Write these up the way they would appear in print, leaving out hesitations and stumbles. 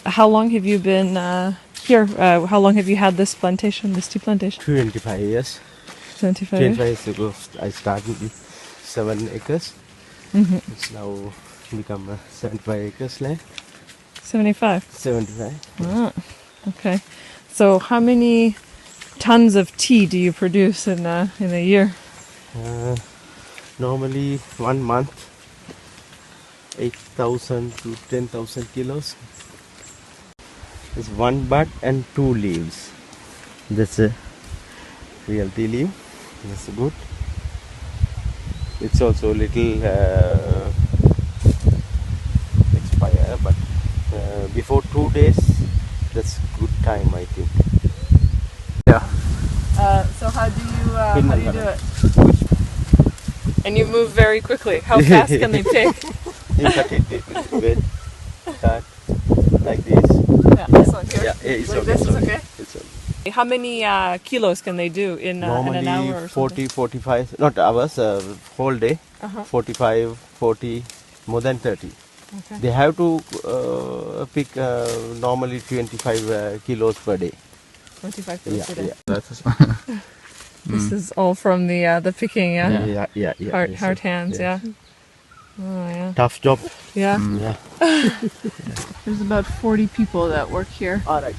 how long have you been here? How long have you had this plantation, this tea plantation? 25 years. 25 25 years? years ago, I started with 7 acres. Mm-hmm. It's now become 75 acres land. 75? 75. Ah, okay. So how many tons of tea do you produce in a year? Normally 1 month, 8,000 to 10,000 kilos. It's 1 bud and 2 leaves. That's a real tea leaf. That's good. It's also a little expire, but before 2 days, that's good time, I think. Yeah. So how do you do it? And you move very quickly. How fast can they pick? You cut it with cut like this. Yeah, this one here. Yeah, it's Like okay. this is okay. It's okay. How many kilos can they do in an hour or 40, something? 45, not hours, whole day. Uh-huh. 45, 40, more than 30. Okay. They have to pick normally 25 kilos per day. 25 kilos a day. Yeah. That's This is all from the picking, yeah? Yeah. Hard hands, yeah. Oh, yeah. Tough job. Yeah. Yeah. There's about 40 people that work here. All right.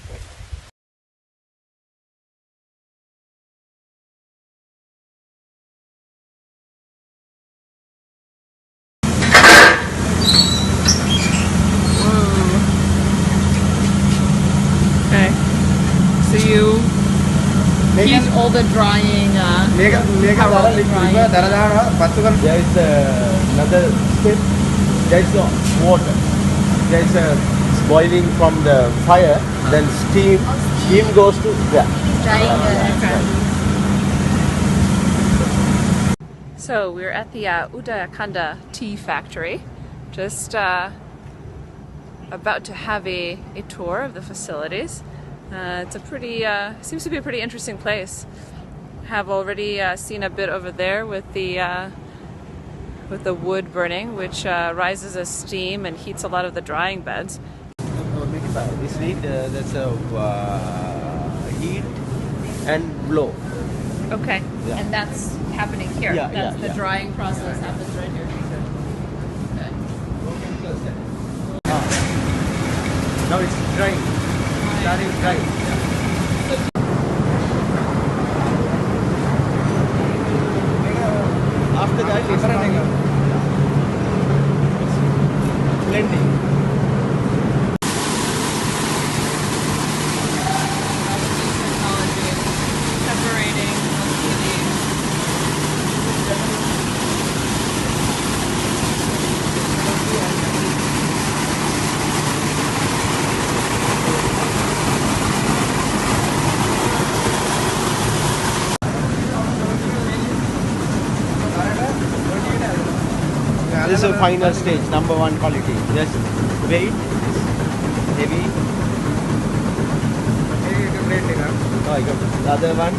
Okay. So you heat all the drying, There is another step. There is no water. There is it's boiling from the fire. Then steam goes to there. So we're at the Uttarakhand tea factory, just about to have a tour of the facilities. It's a pretty, seems to be a pretty interesting place. Have already seen a bit over there with the wood burning, which rises as steam and heats a lot of the drying beds. This need that's a heat and blow. Okay, Yeah. and that's happening here. Yeah, That's the yeah. drying process happens right here. Okay. Now it's drying. Starting drying. After that, it's blending. Separating This is a final stage, number 1 quality. Just weight, heavy. Oh, I got the other one.